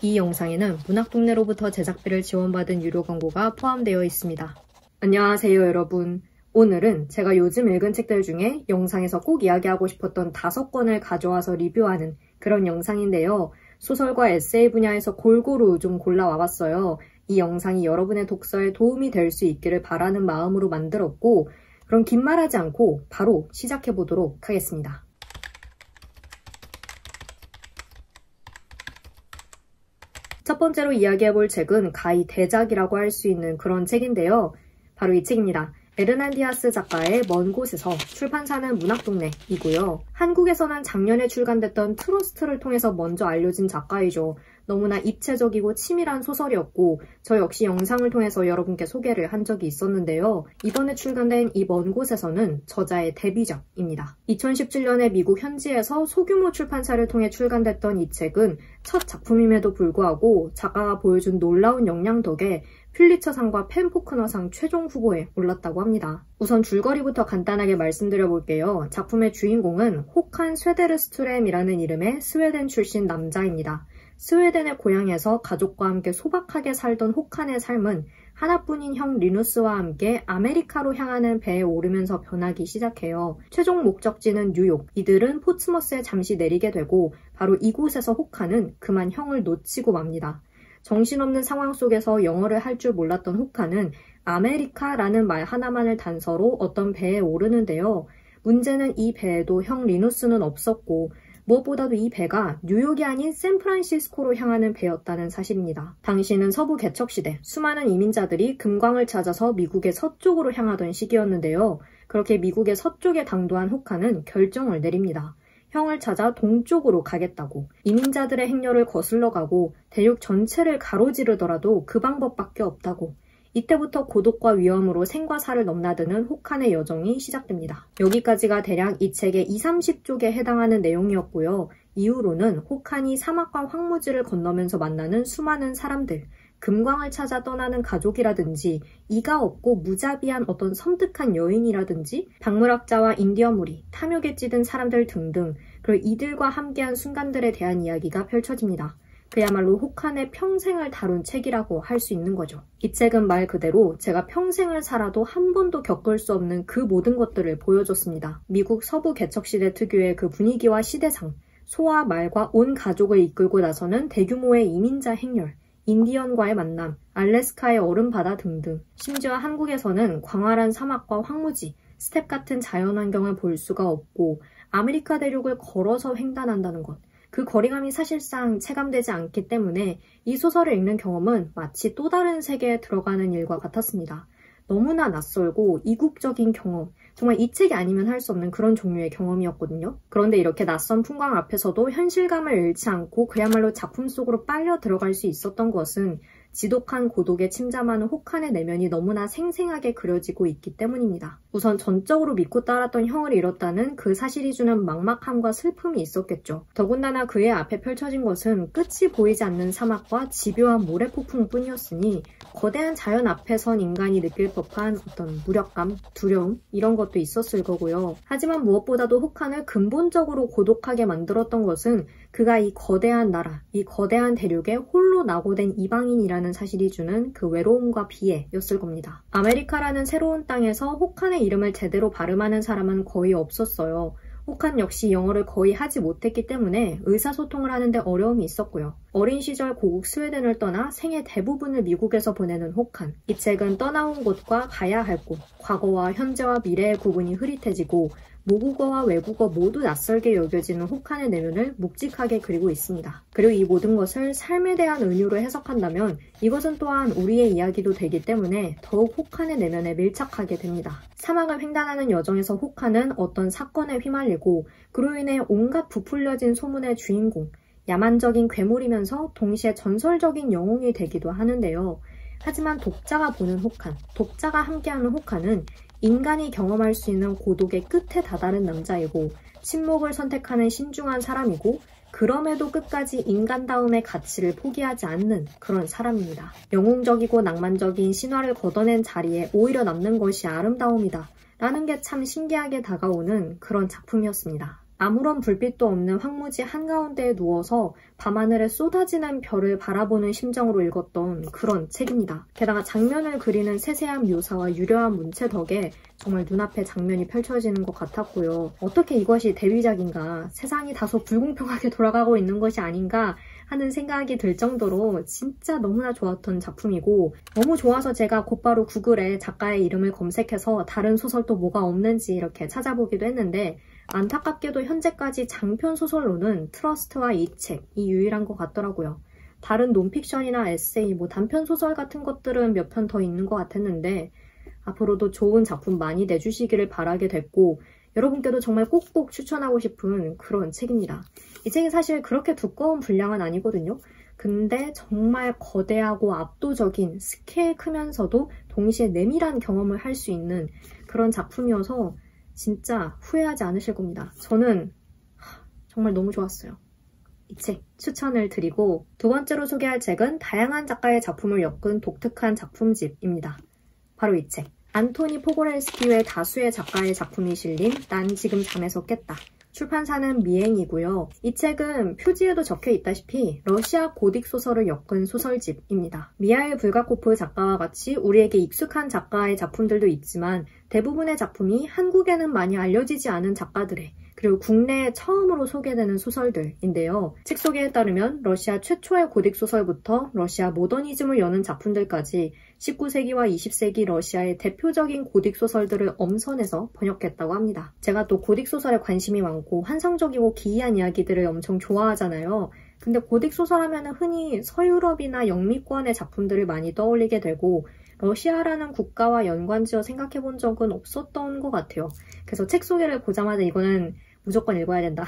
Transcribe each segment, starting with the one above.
이 영상에는 문학동네로부터 제작비를 지원받은 유료 광고가 포함되어 있습니다. 안녕하세요 여러분. 오늘은 제가 요즘 읽은 책들 중에 영상에서 꼭 이야기하고 싶었던 5권을 가져와서 리뷰하는 그런 영상인데요. 소설과 에세이 분야에서 골고루 좀 골라와봤어요. 이 영상이 여러분의 독서에 도움이 될 수 있기를 바라는 마음으로 만들었고, 그럼 긴 말하지 않고 바로 시작해보도록 하겠습니다. 첫 번째로 이야기해볼 책은 가히 대작이라고 할 수 있는 그런 책인데요. 바로 이 책입니다. 에르난디아스 작가의 먼 곳에서, 출판사는 문학동네이고요. 한국에서는 작년에 출간됐던 트러스트를 통해서 먼저 알려진 작가이죠. 너무나 입체적이고 치밀한 소설이었고 저 역시 영상을 통해서 여러분께 소개를 한 적이 있었는데요. 이번에 출간된 이 먼 곳에서는 저자의 데뷔작입니다. 2017년에 미국 현지에서 소규모 출판사를 통해 출간됐던 이 책은 첫 작품임에도 불구하고 작가가 보여준 놀라운 역량 덕에 퓰리처상과 펜포크너상 최종 후보에 올랐다고 합니다. 우선 줄거리부터 간단하게 말씀드려볼게요. 작품의 주인공은 호칸 쇠데르스트렘이라는 이름의 스웨덴 출신 남자입니다. 스웨덴의 고향에서 가족과 함께 소박하게 살던 호칸의 삶은 하나뿐인 형 리누스와 함께 아메리카로 향하는 배에 오르면서 변하기 시작해요. 최종 목적지는 뉴욕. 이들은 포츠머스에 잠시 내리게 되고 바로 이곳에서 호칸은 그만 형을 놓치고 맙니다. 정신없는 상황 속에서 영어를 할 줄 몰랐던 호칸은 아메리카라는 말 하나만을 단서로 어떤 배에 오르는데요. 문제는 이 배에도 형 리누스는 없었고 무엇보다도 이 배가 뉴욕이 아닌 샌프란시스코로 향하는 배였다는 사실입니다. 당시는 서부 개척시대, 수많은 이민자들이 금광을 찾아서 미국의 서쪽으로 향하던 시기였는데요. 그렇게 미국의 서쪽에 당도한 호칸은 결정을 내립니다. 형을 찾아 동쪽으로 가겠다고. 이민자들의 행렬을 거슬러 가고 대륙 전체를 가로지르더라도 그 방법밖에 없다고. 이때부터 고독과 위험으로 생과 사를 넘나드는 호칸의 여정이 시작됩니다. 여기까지가 대략 이 책의 20-30쪽에 해당하는 내용이었고요. 이후로는 호칸이 사막과 황무지를 건너면서 만나는 수많은 사람들, 금광을 찾아 떠나는 가족이라든지 이가 없고 무자비한 어떤 섬뜩한 여인이라든지 박물학자와 인디언 무리, 탐욕에 찌든 사람들 등등, 그리고 이들과 함께한 순간들에 대한 이야기가 펼쳐집니다. 그야말로 호칸의 평생을 다룬 책이라고 할 수 있는 거죠. 이 책은 말 그대로 제가 평생을 살아도 한 번도 겪을 수 없는 그 모든 것들을 보여줬습니다. 미국 서부 개척시대 특유의 그 분위기와 시대상, 소와 말과 온 가족을 이끌고 나서는 대규모의 이민자 행렬, 인디언과의 만남, 알래스카의 얼음바다 등등, 심지어 한국에서는 광활한 사막과 황무지, 스텝 같은 자연환경을 볼 수가 없고 아메리카 대륙을 걸어서 횡단한다는 것, 그 거리감이 사실상 체감되지 않기 때문에 이 소설을 읽는 경험은 마치 또 다른 세계에 들어가는 일과 같았습니다. 너무나 낯설고 이국적인 경험, 정말 이 책이 아니면 할 수 없는 그런 종류의 경험이었거든요. 그런데 이렇게 낯선 풍광 앞에서도 현실감을 잃지 않고 그야말로 작품 속으로 빨려 들어갈 수 있었던 것은 지독한 고독에 침잠하는 호칸의 내면이 너무나 생생하게 그려지고 있기 때문입니다. 우선 전적으로 믿고 따랐던 형을 잃었다는 그 사실이 주는 막막함과 슬픔이 있었겠죠. 더군다나 그의 앞에 펼쳐진 것은 끝이 보이지 않는 사막과 집요한 모래폭풍뿐이었으니 거대한 자연 앞에선 인간이 느낄 법한 어떤 무력감, 두려움 이런 것도 있었을 거고요. 하지만 무엇보다도 호칸을 근본적으로 고독하게 만들었던 것은 그가 이 거대한 나라, 이 거대한 대륙에 홀로 낙오된 이방인이라는 사실이 주는 그 외로움과 비애였을 겁니다. 아메리카라는 새로운 땅에서 호칸의 이름을 제대로 발음하는 사람은 거의 없었어요. 호칸 역시 영어를 거의 하지 못했기 때문에 의사소통을 하는데 어려움이 있었고요. 어린 시절 고국 스웨덴을 떠나 생애 대부분을 미국에서 보내는 호칸. 이 책은 떠나온 곳과 가야 할 곳, 과거와 현재와 미래의 구분이 흐릿해지고 모국어와 외국어 모두 낯설게 여겨지는 호칸의 내면을 묵직하게 그리고 있습니다. 그리고 이 모든 것을 삶에 대한 은유로 해석한다면 이것은 또한 우리의 이야기도 되기 때문에 더욱 호칸의 내면에 밀착하게 됩니다. 사막을 횡단하는 여정에서 호칸은 어떤 사건에 휘말리고 그로 인해 온갖 부풀려진 소문의 주인공, 야만적인 괴물이면서 동시에 전설적인 영웅이 되기도 하는데요. 하지만 독자가 보는 호칸, 독자가 함께하는 호칸은 인간이 경험할 수 있는 고독의 끝에 다다른 남자이고 침묵을 선택하는 신중한 사람이고 그럼에도 끝까지 인간다움의 가치를 포기하지 않는 그런 사람입니다. 영웅적이고 낭만적인 신화를 걷어낸 자리에 오히려 남는 것이 아름다움이다 라는 게 참 신기하게 다가오는 그런 작품이었습니다. 아무런 불빛도 없는 황무지 한가운데에 누워서 밤하늘에 쏟아지는 별을 바라보는 심정으로 읽었던 그런 책입니다. 게다가 장면을 그리는 세세한 묘사와 유려한 문체 덕에 정말 눈앞에 장면이 펼쳐지는 것 같았고요. 어떻게 이것이 데뷔작인가, 세상이 다소 불공평하게 돌아가고 있는 것이 아닌가 하는 생각이 들 정도로 진짜 너무나 좋았던 작품이고, 너무 좋아서 제가 곧바로 구글에 작가의 이름을 검색해서 다른 소설 또 뭐가 없는지 이렇게 찾아보기도 했는데, 안타깝게도 현재까지 장편 소설로는 트러스트와 이 책이 유일한 것 같더라고요. 다른 논픽션이나 에세이, 단편 소설 같은 것들은 몇 편 더 있는 것 같았는데, 앞으로도 좋은 작품 많이 내주시기를 바라게 됐고, 여러분께도 정말 꼭꼭 추천하고 싶은 그런 책입니다. 이 책이 사실 그렇게 두꺼운 분량은 아니거든요. 근데 정말 거대하고 압도적인, 스케일 크면서도 동시에 내밀한 경험을 할 수 있는 그런 작품이어서 진짜 후회하지 않으실 겁니다. 저는 정말 너무 좋았어요. 이 책 추천을 드리고, 두 번째로 소개할 책은 다양한 작가의 작품을 엮은 독특한 작품집입니다. 바로 이 책. 안토니 포고렐스키 외 다수의 작가의 작품이 실린 난 지금 잠에서 깼다. 출판사는 미행이고요. 이 책은 표지에도 적혀 있다시피 러시아 고딕 소설을 엮은 소설집입니다. 미하일 불가코프 작가와 같이 우리에게 익숙한 작가의 작품들도 있지만 대부분의 작품이 한국에는 많이 알려지지 않은 작가들의, 그리고 국내에 처음으로 소개되는 소설들인데요. 책 소개에 따르면 러시아 최초의 고딕 소설부터 러시아 모더니즘을 여는 작품들까지 19세기와 20세기 러시아의 대표적인 고딕 소설들을 엄선해서 번역했다고 합니다. 제가 또 고딕 소설에 관심이 많고 환상적이고 기이한 이야기들을 엄청 좋아하잖아요. 근데 고딕 소설 하면 흔히 서유럽이나 영미권의 작품들을 많이 떠올리게 되고, 러시아라는 국가와 연관지어 생각해 본 적은 없었던 것 같아요. 그래서 책 소개를 보자마자 이거는 무조건 읽어야 된다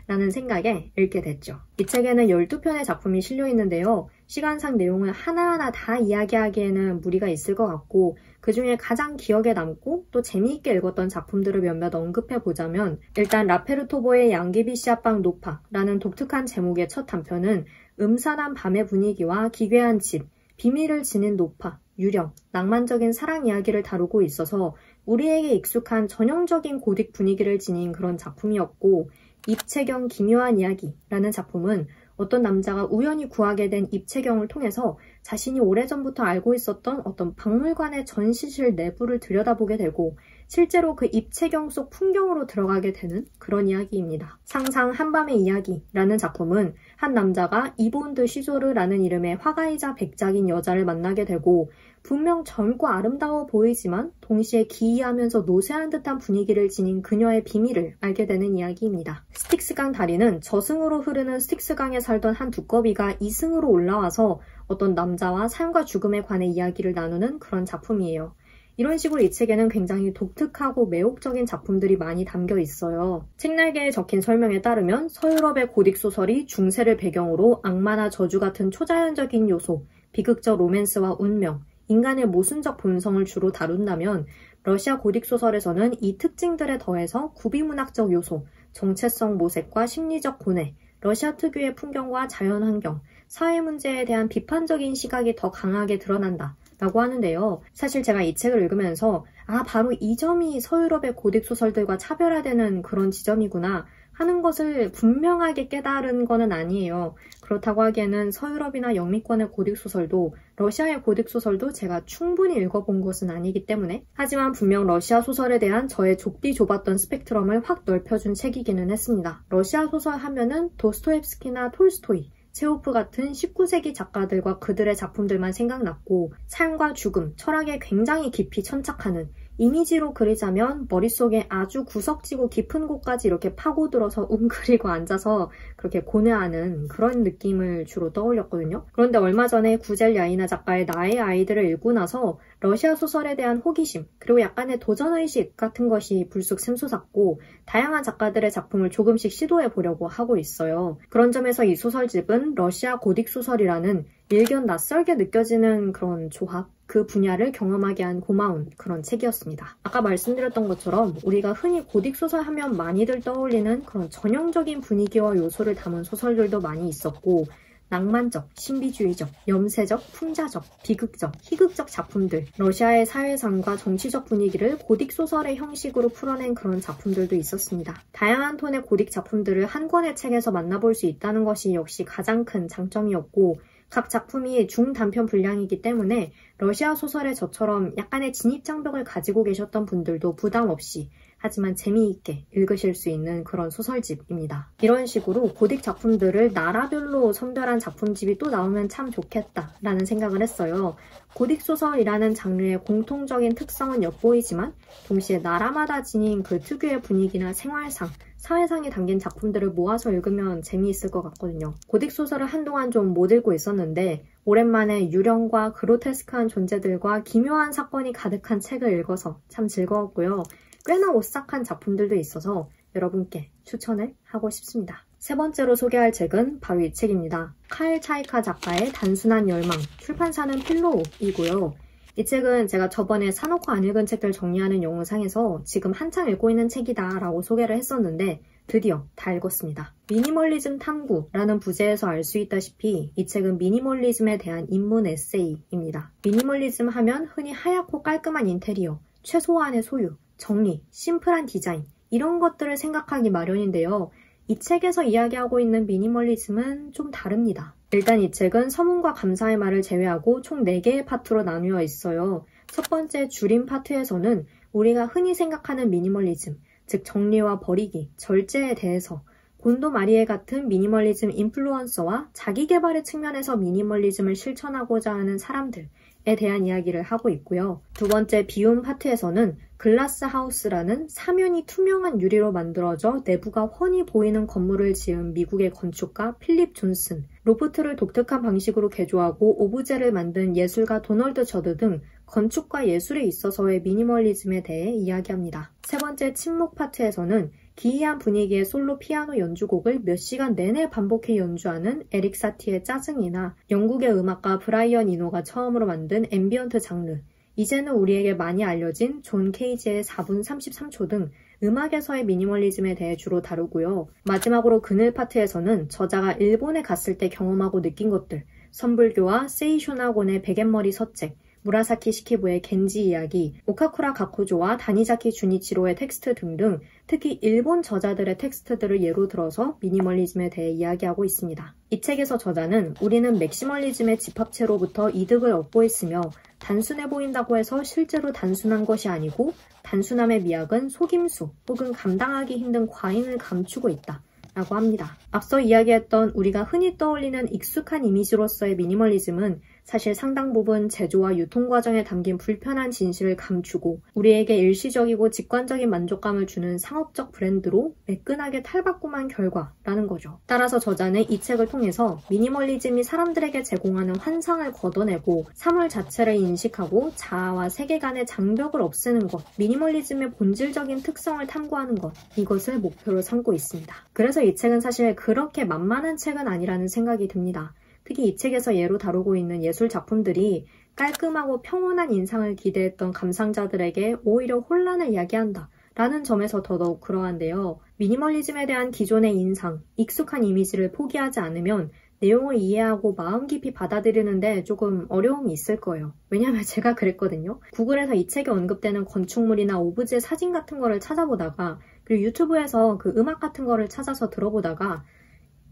라는 생각에 읽게 됐죠. 이 책에는 12편의 작품이 실려 있는데요. 시간상 내용을 하나하나 다 이야기하기에는 무리가 있을 것 같고, 그 중에 가장 기억에 남고 또 재미있게 읽었던 작품들을 몇몇 언급해보자면, 일단 라페르토보의 양귀비시아빵 노파라는 독특한 제목의 첫 단편은 음산한 밤의 분위기와 기괴한 집, 비밀을 지닌 노파, 유령, 낭만적인 사랑 이야기를 다루고 있어서 우리에게 익숙한 전형적인 고딕 분위기를 지닌 그런 작품이었고, 입채경 기묘한 이야기라는 작품은 어떤 남자가 우연히 구하게 된 입채경을 통해서 자신이 오래전부터 알고 있었던 어떤 박물관의 전시실 내부를 들여다보게 되고, 실제로 그 입채경 속 풍경으로 들어가게 되는 그런 이야기입니다. 상상 한밤의 이야기라는 작품은 한 남자가 이본드 시조르라는 이름의 화가이자 백작인 여자를 만나게 되고, 분명 젊고 아름다워 보이지만 동시에 기이하면서 노쇠한 듯한 분위기를 지닌 그녀의 비밀을 알게 되는 이야기입니다. 스틱스강 다리는 저승으로 흐르는 스틱스강에 살던 한 두꺼비가 이승으로 올라와서 어떤 남자와 삶과 죽음에 관해 이야기를 나누는 그런 작품이에요. 이런 식으로 이 책에는 굉장히 독특하고 매혹적인 작품들이 많이 담겨 있어요. 책날개에 적힌 설명에 따르면 서유럽의 고딕 소설이 중세를 배경으로 악마나 저주 같은 초자연적인 요소, 비극적 로맨스와 운명, 인간의 모순적 본성을 주로 다룬다면, 러시아 고딕 소설에서는 이 특징들에 더해서 구비문학적 요소, 정체성 모색과 심리적 고뇌, 러시아 특유의 풍경과 자연환경, 사회 문제에 대한 비판적인 시각이 더 강하게 드러난다 라고 하는데요. 사실 제가 이 책을 읽으면서 바로 이 점이 서유럽의 고딕 소설들과 차별화되는 그런 지점이구나 하는 것을 분명하게 깨달은 거는 아니에요. 그렇다고 하기에는 서유럽이나 영미권의 고딕 소설도 러시아의 고딕 소설도 제가 충분히 읽어본 것은 아니기 때문에, 하지만 분명 러시아 소설에 대한 저의 좁디 좁았던 스펙트럼을 확 넓혀준 책이기는 했습니다. 러시아 소설 하면은 도스토옙스키나 톨스토이, 체호프 같은 19세기 작가들과 그들의 작품들만 생각났고, 삶과 죽음, 철학에 굉장히 깊이 천착하는, 이미지로 그리자면 머릿속에 아주 구석지고 깊은 곳까지 이렇게 파고들어서 웅크리고 앉아서 그렇게 고뇌하는 그런 느낌을 주로 떠올렸거든요. 그런데 얼마 전에 구젤 야이나 작가의 나의 아이들을 읽고 나서 러시아 소설에 대한 호기심, 그리고 약간의 도전의식 같은 것이 불쑥 샘솟았고, 다양한 작가들의 작품을 조금씩 시도해보려고 하고 있어요. 그런 점에서 이 소설집은 러시아 고딕 소설이라는 일견 낯설게 느껴지는 그런 조합, 그 분야를 경험하게 한 고마운 그런 책이었습니다. 아까 말씀드렸던 것처럼 우리가 흔히 고딕 소설 하면 많이들 떠올리는 그런 전형적인 분위기와 요소를 담은 소설들도 많이 있었고, 낭만적, 신비주의적, 염세적, 풍자적, 비극적, 희극적 작품들, 러시아의 사회상과 정치적 분위기를 고딕 소설의 형식으로 풀어낸 그런 작품들도 있었습니다. 다양한 톤의 고딕 작품들을 한 권의 책에서 만나볼 수 있다는 것이 역시 가장 큰 장점이었고, 각 작품이 중단편 분량이기 때문에 러시아 소설의 저처럼 약간의 진입장벽을 가지고 계셨던 분들도 부담 없이 하지만 재미있게 읽으실 수 있는 그런 소설집입니다. 이런 식으로 고딕 작품들을 나라별로 선별한 작품집이 또 나오면 참 좋겠다라는 생각을 했어요. 고딕 소설이라는 장르의 공통적인 특성은 엿보이지만 동시에 나라마다 지닌 그 특유의 분위기나 생활상, 사회상이 담긴 작품들을 모아서 읽으면 재미있을 것 같거든요. 고딕 소설을 한동안 좀 못 읽고 있었는데 오랜만에 유령과 그로테스크한 존재들과 기묘한 사건이 가득한 책을 읽어서 참 즐거웠고요. 꽤나 오싹한 작품들도 있어서 여러분께 추천을 하고 싶습니다. 세 번째로 소개할 책은 바로 이 책입니다. 칼 차이카 작가의 단순한 열망, 출판사는 필로우이고요. 이 책은 제가 저번에 사놓고 안 읽은 책들 정리하는 영상에서 지금 한참 읽고 있는 책이다 라고 소개를 했었는데 드디어 다 읽었습니다. 미니멀리즘 탐구라는 부제에서 알 수 있다시피 이 책은 미니멀리즘에 대한 입문 에세이입니다. 미니멀리즘 하면 흔히 하얗고 깔끔한 인테리어, 최소한의 소유, 정리, 심플한 디자인 이런 것들을 생각하기 마련인데요. 이 책에서 이야기하고 있는 미니멀리즘은 좀 다릅니다. 일단 이 책은 서문과 감사의 말을 제외하고 총 4개의 파트로 나누어 있어요. 첫 번째 줄임 파트에서는 우리가 흔히 생각하는 미니멀리즘, 즉 정리와 버리기, 절제에 대해서 곤도 마리에 같은 미니멀리즘 인플루언서와 자기개발의 측면에서 미니멀리즘을 실천하고자 하는 사람들에 대한 이야기를 하고 있고요. 두 번째 비움 파트에서는 글라스 하우스라는 사면이 투명한 유리로 만들어져 내부가 훤히 보이는 건물을 지은 미국의 건축가 필립 존슨, 로프트를 독특한 방식으로 개조하고 오브제를 만든 예술가 도널드 저드 등 건축과 예술에 있어서의 미니멀리즘에 대해 이야기합니다. 세 번째 침묵 파트에서는 기이한 분위기의 솔로 피아노 연주곡을 몇 시간 내내 반복해 연주하는 에릭 사티의 짜증이나 영국의 음악가 브라이언 이노가 처음으로 만든 앰비언트 장르, 이제는 우리에게 많이 알려진 존 케이지의 4분 33초 등 음악에서의 미니멀리즘에 대해 주로 다루고요. 마지막으로 그늘 파트에서는 저자가 일본에 갔을 때 경험하고 느낀 것들, 선불교와 세이쇼나곤의 베갯머리 서책, 무라사키 시키부의 겐지 이야기, 오카쿠라 가쿠조와 다니자키 주니치로의 텍스트 등등 특히 일본 저자들의 텍스트들을 예로 들어서 미니멀리즘에 대해 이야기하고 있습니다. 이 책에서 저자는 우리는 맥시멀리즘의 집합체로부터 이득을 얻고 있으며 단순해 보인다고 해서 실제로 단순한 것이 아니고 단순함의 미학은 속임수 혹은 감당하기 힘든 과잉을 감추고 있다. 라고 합니다. 앞서 이야기했던 우리가 흔히 떠올리는 익숙한 이미지로서의 미니멀리즘은 사실 상당 부분 제조와 유통 과정에 담긴 불편한 진실을 감추고 우리에게 일시적이고 직관적인 만족감을 주는 상업적 브랜드로 매끈하게 탈바꿈한 결과라는 거죠. 따라서 저자는 이 책을 통해서 미니멀리즘이 사람들에게 제공하는 환상을 걷어내고 사물 자체를 인식하고 자아와 세계관의 장벽을 없애는 것, 미니멀리즘의 본질적인 특성을 탐구하는 것, 이것을 목표로 삼고 있습니다. 그래서 이 책은 사실 그렇게 만만한 책은 아니라는 생각이 듭니다. 특히 이 책에서 예로 다루고 있는 예술 작품들이 깔끔하고 평온한 인상을 기대했던 감상자들에게 오히려 혼란을 야기한다 라는 점에서 더더욱 그러한데요. 미니멀리즘에 대한 기존의 인상, 익숙한 이미지를 포기하지 않으면 내용을 이해하고 마음 깊이 받아들이는데 조금 어려움이 있을 거예요. 왜냐하면 제가 그랬거든요. 구글에서 이 책에 언급되는 건축물이나 오브제 사진 같은 거를 찾아보다가 그리고 유튜브에서 그 음악 같은 거를 찾아서 들어보다가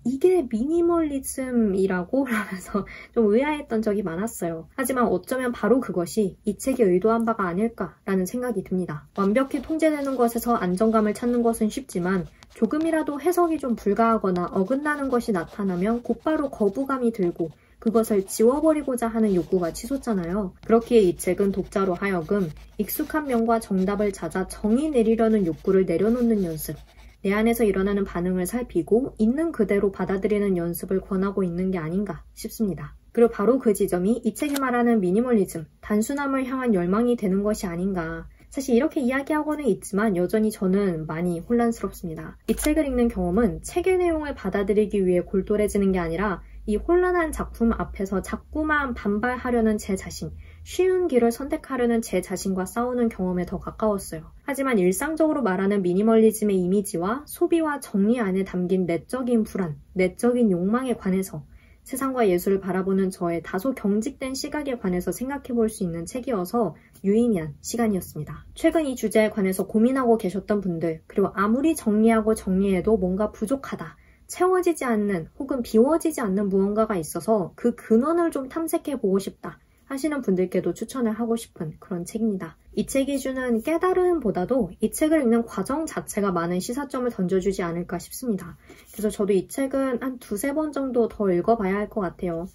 이게 미니멀리즘이라고 하면서 좀 의아했던 적이 많았어요. 하지만 어쩌면 바로 그것이 이 책이 의도한 바가 아닐까라는 생각이 듭니다. 완벽히 통제되는 것에서 안정감을 찾는 것은 쉽지만 조금이라도 해석이 좀 불가하거나 어긋나는 것이 나타나면 곧바로 거부감이 들고 그것을 지워버리고자 하는 욕구가 치솟잖아요. 그렇기에 이 책은 독자로 하여금 익숙한 면과 정답을 찾아 정의 내리려는 욕구를 내려놓는 연습, 내 안에서 일어나는 반응을 살피고 있는 그대로 받아들이는 연습을 권하고 있는 게 아닌가 싶습니다. 그리고 바로 그 지점이 이 책이 말하는 미니멀리즘, 단순함을 향한 열망이 되는 것이 아닌가. 사실 이렇게 이야기하고는 있지만 여전히 저는 많이 혼란스럽습니다. 이 책을 읽는 경험은 책의 내용을 받아들이기 위해 골똘해지는 게 아니라 이 혼란한 작품 앞에서 자꾸만 반발하려는 제 자신, 쉬운 길을 선택하려는 제 자신과 싸우는 경험에 더 가까웠어요. 하지만 일상적으로 말하는 미니멀리즘의 이미지와 소비와 정리 안에 담긴 내적인 불안, 내적인 욕망에 관해서 세상과 예술을 바라보는 저의 다소 경직된 시각에 관해서 생각해 볼 수 있는 책이어서 유의미한 시간이었습니다. 최근 이 주제에 관해서 고민하고 계셨던 분들, 그리고 아무리 정리하고 정리해도 뭔가 부족하다, 채워지지 않는 혹은 비워지지 않는 무언가가 있어서 그 근원을 좀 탐색해 보고 싶다 하시는 분들께도 추천을 하고 싶은 그런 책입니다. 이 책이 주는 깨달음보다도 이 책을 읽는 과정 자체가 많은 시사점을 던져주지 않을까 싶습니다. 그래서 저도 이 책은 한 2-3번 정도 더 읽어봐야 할 것 같아요.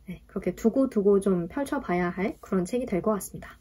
네, 그렇게 두고 좀 펼쳐봐야 할 그런 책이 될 것 같습니다.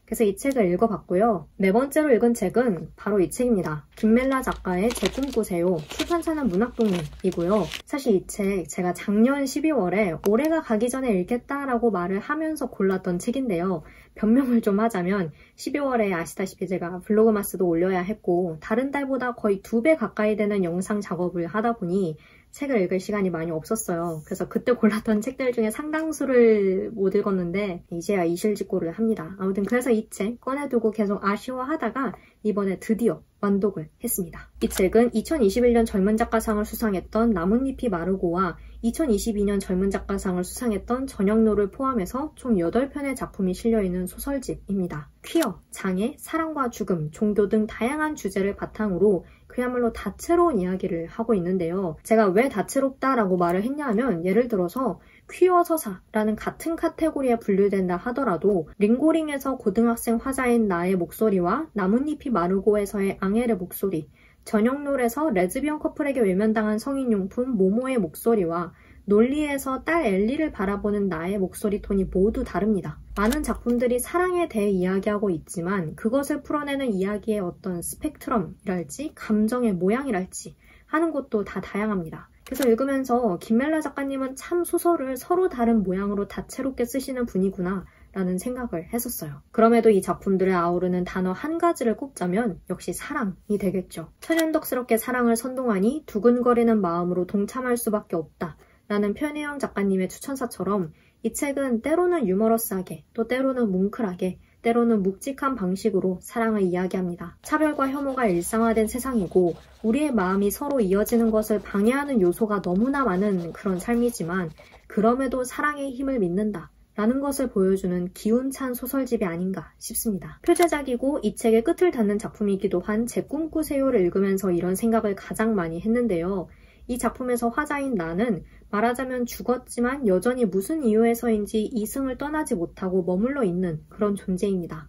그래서 이 책을 읽어봤고요. 네 번째로 읽은 책은 바로 이 책입니다. 김멜라 작가의 제 꿈꾸세요. 출판사는 문학동네이고요. 사실 이 책 제가 작년 12월에 올해가 가기 전에 읽겠다라고 말을 하면서 골랐던 책인데요. 변명을 좀 하자면 12월에 아시다시피 제가 블로그마스도 올려야 했고 다른 달보다 거의 2배 가까이 되는 영상 작업을 하다 보니 책을 읽을 시간이 많이 없었어요. 그래서 그때 골랐던 책들 중에 상당수를 못 읽었는데 이제야 이실직고를 합니다. 아무튼 그래서 이 책 꺼내두고 계속 아쉬워하다가 이번에 드디어 완독을 했습니다. 이 책은 2021년 젊은 작가상을 수상했던 나뭇잎이 마르고와 2022년 젊은 작가상을 수상했던 저녁노를 포함해서 총 8편의 작품이 실려있는 소설집입니다. 퀴어, 장애, 사랑과 죽음, 종교 등 다양한 주제를 바탕으로 그야말로 다채로운 이야기를 하고 있는데요. 제가 왜 다채롭다라고 말을 했냐 하면 예를 들어서 퀴어 서사라는 같은 카테고리에 분류된다 하더라도 링고링에서 고등학생 화자인 나의 목소리와 나뭇잎이 마르고에서의 앙헬의 목소리, 저녁놀에서 레즈비언 커플에게 외면당한 성인용품 모모의 목소리와 논리에서 딸 엘리를 바라보는 나의 목소리 톤이 모두 다릅니다. 많은 작품들이 사랑에 대해 이야기하고 있지만 그것을 풀어내는 이야기의 어떤 스펙트럼이랄지 감정의 모양이랄지 하는 것도 다 다양합니다. 그래서 읽으면서 김멜라 작가님은 참 소설을 서로 다른 모양으로 다채롭게 쓰시는 분이구나 라는 생각을 했었어요. 그럼에도 이 작품들을 아우르는 단어 한 가지를 꼽자면 역시 사랑이 되겠죠. 천연덕스럽게 사랑을 선동하니 두근거리는 마음으로 동참할 수밖에 없다 라는 편혜영 작가님의 추천사처럼 이 책은 때로는 유머러스하게 또 때로는 뭉클하게 때로는 묵직한 방식으로 사랑을 이야기합니다. 차별과 혐오가 일상화된 세상이고 우리의 마음이 서로 이어지는 것을 방해하는 요소가 너무나 많은 그런 삶이지만 그럼에도 사랑의 힘을 믿는다 라는 것을 보여주는 기운찬 소설집이 아닌가 싶습니다. 표제작이고 이 책의 끝을 닫는 작품이기도 한 제 꿈꾸세요를 읽으면서 이런 생각을 가장 많이 했는데요. 이 작품에서 화자인 나는 말하자면 죽었지만 여전히 무슨 이유에서인지 이승을 떠나지 못하고 머물러 있는 그런 존재입니다.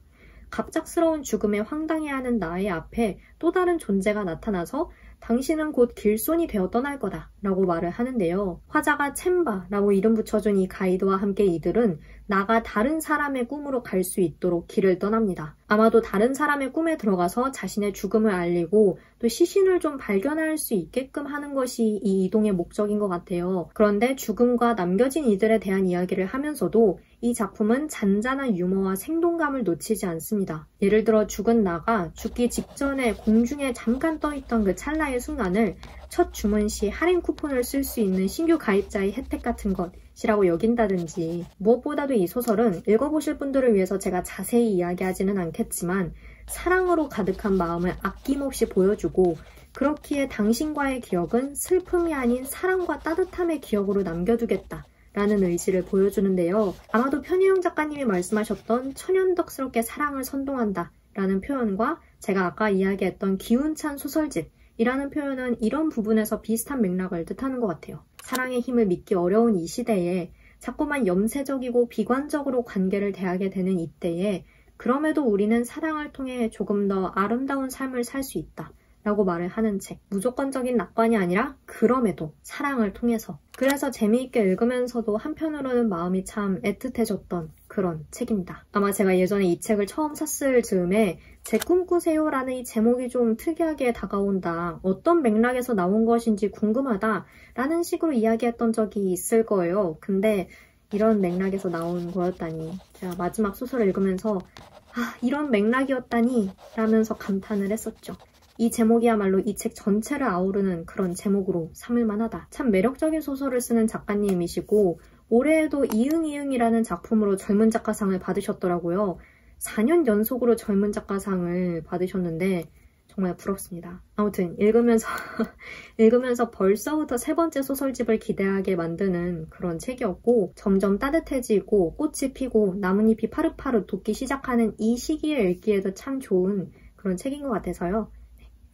갑작스러운 죽음에 황당해하는 나의 앞에 또 다른 존재가 나타나서 당신은 곧 길손이 되어 떠날 거다 라고 말을 하는데요. 화자가 챔바 라고 이름 붙여준 이 가이드와 함께 이들은 나가 다른 사람의 꿈으로 갈 수 있도록 길을 떠납니다. 아마도 다른 사람의 꿈에 들어가서 자신의 죽음을 알리고 또 시신을 좀 발견할 수 있게끔 하는 것이 이 이동의 목적인 것 같아요. 그런데 죽음과 남겨진 이들에 대한 이야기를 하면서도 이 작품은 잔잔한 유머와 생동감을 놓치지 않습니다. 예를 들어 죽은 나가 죽기 직전에 공중에 잠깐 떠있던 그 찰나의 순간을 첫 주문 시 할인 쿠폰을 쓸 수 있는 신규 가입자의 혜택 같은 것이라고 여긴다든지 무엇보다도 이 소설은 읽어보실 분들을 위해서 제가 자세히 이야기하지는 않겠지만 사랑으로 가득한 마음을 아낌없이 보여주고 그렇기에 당신과의 기억은 슬픔이 아닌 사랑과 따뜻함의 기억으로 남겨두겠다 라는 의지를 보여주는데요. 아마도 편혜영 작가님이 말씀하셨던 천연덕스럽게 사랑을 선동한다 라는 표현과 제가 아까 이야기했던 기운찬 소설집 이라는 표현은 이런 부분에서 비슷한 맥락을 뜻하는 것 같아요. 사랑의 힘을 믿기 어려운 이 시대에 자꾸만 염세적이고 비관적으로 관계를 대하게 되는 이때에 그럼에도 우리는 사랑을 통해 조금 더 아름다운 삶을 살 수 있다 라고 말을 하는 책. 무조건적인 낙관이 아니라 그럼에도 사랑을 통해서. 그래서 재미있게 읽으면서도 한편으로는 마음이 참 애틋해졌던 그런 책입니다. 아마 제가 예전에 이 책을 처음 샀을 즈음에 제 꿈꾸세요 라는 이 제목이 좀 특이하게 다가온다. 어떤 맥락에서 나온 것인지 궁금하다 라는 식으로 이야기했던 적이 있을 거예요. 근데 이런 맥락에서 나온 거였다니. 제가 마지막 소설을 읽으면서 이런 맥락이었다니 라면서 감탄을 했었죠. 이 제목이야말로 이 책 전체를 아우르는 그런 제목으로 삼을만하다. 참 매력적인 소설을 쓰는 작가님이시고 올해에도 이응이응이라는 작품으로 젊은 작가상을 받으셨더라고요. 4년 연속으로 젊은 작가상을 받으셨는데 정말 부럽습니다. 아무튼 읽으면서 벌써부터 세 번째 소설집을 기대하게 만드는 그런 책이었고 점점 따뜻해지고 꽃이 피고 나뭇잎이 파릇파릇 돋기 시작하는 이 시기에 읽기에도 참 좋은 그런 책인 것 같아서요.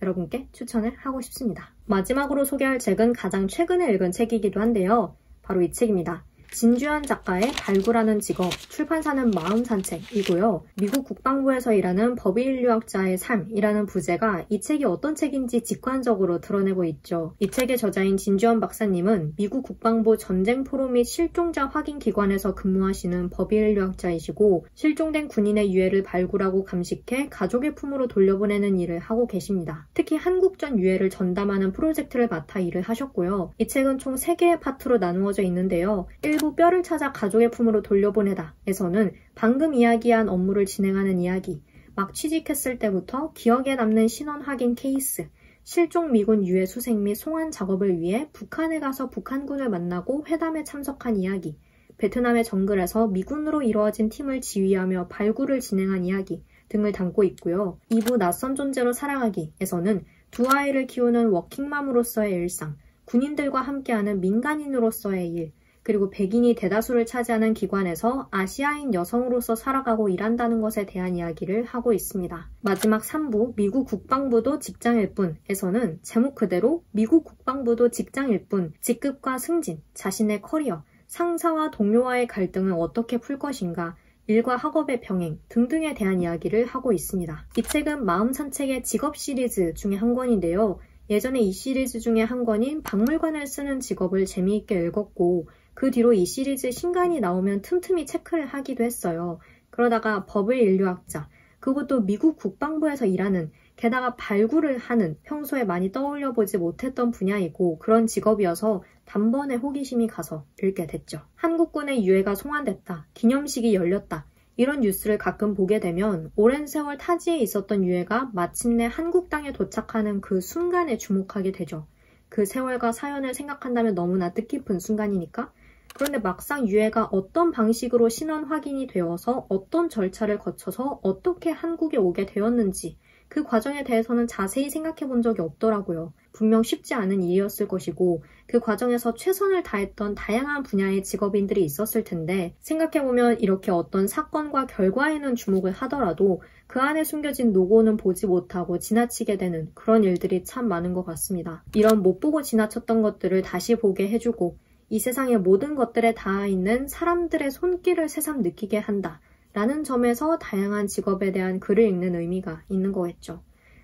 여러분께 추천을 하고 싶습니다. 마지막으로 소개할 책은 가장 최근에 읽은 책이기도 한데요. 바로 이 책입니다. 진주현 작가의 발굴하는 직업, 출판사는 마음산책이고요. 미국 국방부에서 일하는 법의인류학자의 삶이라는 부제가 이 책이 어떤 책인지 직관적으로 드러내고 있죠. 이 책의 저자인 진주현 박사님은 미국 국방부 전쟁포로 및 실종자 확인 기관에서 근무하시는 법의인류학자이시고 실종된 군인의 유해를 발굴하고 감식해 가족의 품으로 돌려보내는 일을 하고 계십니다. 특히 한국전 유해를 전담하는 프로젝트를 맡아 일을 하셨고요. 이 책은 총 3개의 파트로 나누어져 있는데요. 일부 뼈를 찾아 가족의 품으로 돌려보내다 에서는 방금 이야기한 업무를 진행하는 이야기, 막 취직했을 때부터 기억에 남는 신원 확인 케이스, 실종 미군 유해 수색 및 송환 작업을 위해 북한에 가서 북한군을 만나고 회담에 참석한 이야기, 베트남의 정글에서 미군으로 이루어진 팀을 지휘하며 발굴을 진행한 이야기 등을 담고 있고요. 2부 낯선 존재로 살아가기에서는 두 아이를 키우는 워킹맘으로서의 일상, 군인들과 함께하는 민간인으로서의 일, 그리고 백인이 대다수를 차지하는 기관에서 아시아인 여성으로서 살아가고 일한다는 것에 대한 이야기를 하고 있습니다. 마지막 3부 미국 국방부도 직장일 뿐에서는 제목 그대로 미국 국방부도 직장일 뿐, 직급과 승진, 자신의 커리어, 상사와 동료와의 갈등을 어떻게 풀 것인가, 일과 학업의 병행 등등에 대한 이야기를 하고 있습니다. 이 책은 마음산책의 직업 시리즈 중에 한 권인데요. 예전에 이 시리즈 중에 한 권인 박물관을 쓰는 직업을 재미있게 읽었고 그 뒤로 이 시리즈 신간이 나오면 틈틈이 체크를 하기도 했어요. 그러다가 법의 인류학자, 그것도 미국 국방부에서 일하는, 게다가 발굴을 하는 평소에 많이 떠올려보지 못했던 분야이고 그런 직업이어서 단번에 호기심이 가서 읽게 됐죠. 한국군의 유해가 송환됐다, 기념식이 열렸다, 이런 뉴스를 가끔 보게 되면 오랜 세월 타지에 있었던 유해가 마침내 한국 땅에 도착하는 그 순간에 주목하게 되죠. 그 세월과 사연을 생각한다면 너무나 뜻깊은 순간이니까. 그런데 막상 유해가 어떤 방식으로 신원 확인이 되어서 어떤 절차를 거쳐서 어떻게 한국에 오게 되었는지 그 과정에 대해서는 자세히 생각해 본 적이 없더라고요. 분명 쉽지 않은 일이었을 것이고 그 과정에서 최선을 다했던 다양한 분야의 직업인들이 있었을 텐데 생각해보면 이렇게 어떤 사건과 결과에는 주목을 하더라도 그 안에 숨겨진 노고는 보지 못하고 지나치게 되는 그런 일들이 참 많은 것 같습니다. 이런 못 보고 지나쳤던 것들을 다시 보게 해주고 이 세상의 모든 것들에 닿아 있는 사람들의 손길을 새삼 느끼게 한다 라는 점에서 다양한 직업에 대한 글을 읽는 의미가 있는 거겠죠.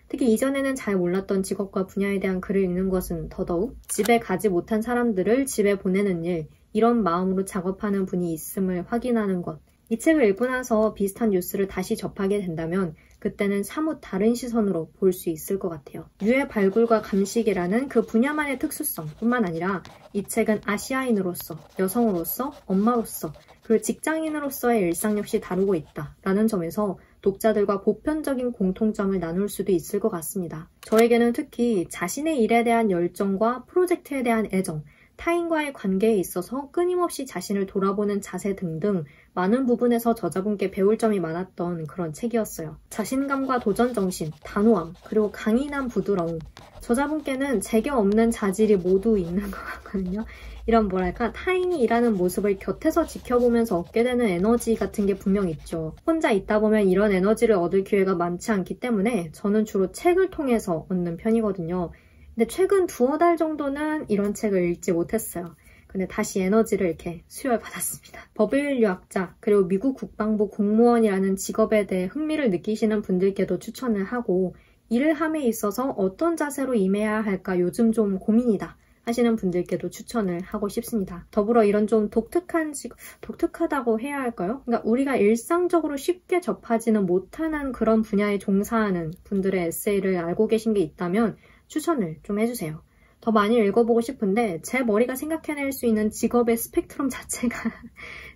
특히 이전에는 잘 몰랐던 직업과 분야에 대한 글을 읽는 것은 더더욱 집에 가지 못한 사람들을 집에 보내는 일, 이런 마음으로 작업하는 분이 있음을 확인하는 것. 이 책을 읽고 나서 비슷한 뉴스를 다시 접하게 된다면 그때는 사뭇 다른 시선으로 볼 수 있을 것 같아요. 유해 발굴과 감식이라는 그 분야만의 특수성 뿐만 아니라 이 책은 아시아인으로서, 여성으로서, 엄마로서, 그리고 직장인으로서의 일상 역시 다루고 있다라는 점에서 독자들과 보편적인 공통점을 나눌 수도 있을 것 같습니다. 저에게는 특히 자신의 일에 대한 열정과 프로젝트에 대한 애정, 타인과의 관계에 있어서 끊임없이 자신을 돌아보는 자세 등등 많은 부분에서 저자분께 배울 점이 많았던 그런 책이었어요. 자신감과 도전정신, 단호함, 그리고 강인한 부드러움. 저자분께는 제게 없는 자질이 모두 있는 것 같거든요. 이런 뭐랄까 타인이 일하는 모습을 곁에서 지켜보면서 얻게 되는 에너지 같은 게 분명 있죠. 혼자 있다 보면 이런 에너지를 얻을 기회가 많지 않기 때문에 저는 주로 책을 통해서 얻는 편이거든요. 근데 최근 2-달 정도는 이런 책을 읽지 못했어요. 근데 다시 에너지를 이렇게 수혈받았습니다. 법의인류학자 그리고 미국 국방부 공무원이라는 직업에 대해 흥미를 느끼시는 분들께도 추천을 하고 일을 함에 있어서 어떤 자세로 임해야 할까 요즘 좀 고민이다 하시는 분들께도 추천을 하고 싶습니다. 더불어 이런 좀 독특한 독특하다고 해야 할까요? 그러니까 우리가 일상적으로 쉽게 접하지는 못하는 그런 분야에 종사하는 분들의 에세이를 알고 계신 게 있다면 추천을 좀 해주세요. 더 많이 읽어보고 싶은데 제 머리가 생각해낼 수 있는 직업의 스펙트럼 자체가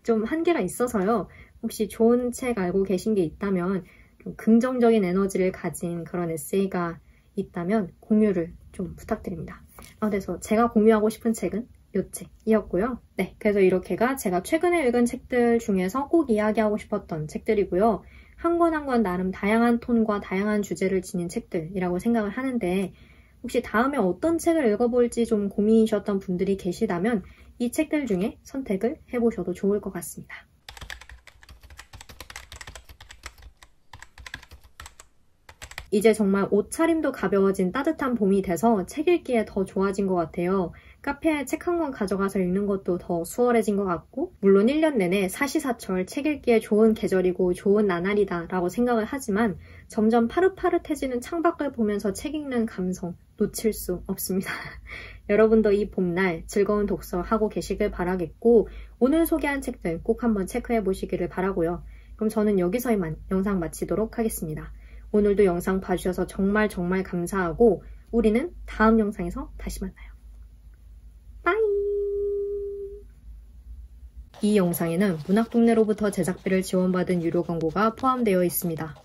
좀 한계가 있어서요. 혹시 좋은 책 알고 계신 게 있다면 좀 긍정적인 에너지를 가진 그런 에세이가 있다면 공유를 좀 부탁드립니다. 그래서 제가 공유하고 싶은 책은 요 책이었고요. 네, 그래서 이렇게가 제가 최근에 읽은 책들 중에서 꼭 이야기하고 싶었던 책들이고요. 한 권 한 권 나름 다양한 톤과 다양한 주제를 지닌 책들이라고 생각을 하는데 혹시 다음에 어떤 책을 읽어볼지 좀 고민이셨던 분들이 계시다면 이 책들 중에 선택을 해보셔도 좋을 것 같습니다. 이제 정말 옷차림도 가벼워진 따뜻한 봄이 돼서 책 읽기에 더 좋아진 것 같아요. 카페에 책 한 권 가져가서 읽는 것도 더 수월해진 것 같고 물론 1년 내내 사시사철 책 읽기에 좋은 계절이고 좋은 나날이다 라고 생각을 하지만 점점 파릇파릇해지는 창밖을 보면서 책 읽는 감성 놓칠 수 없습니다. 여러분도 이 봄날 즐거운 독서 하고 계시길 바라겠고 오늘 소개한 책들 꼭 한번 체크해 보시기를 바라고요. 그럼 저는 여기서 이만 영상 마치도록 하겠습니다. 오늘도 영상 봐주셔서 정말 감사하고 우리는 다음 영상에서 다시 만나요. 빠이! 이 영상에는 문학동네로부터 제작비를 지원받은 유료 광고가 포함되어 있습니다.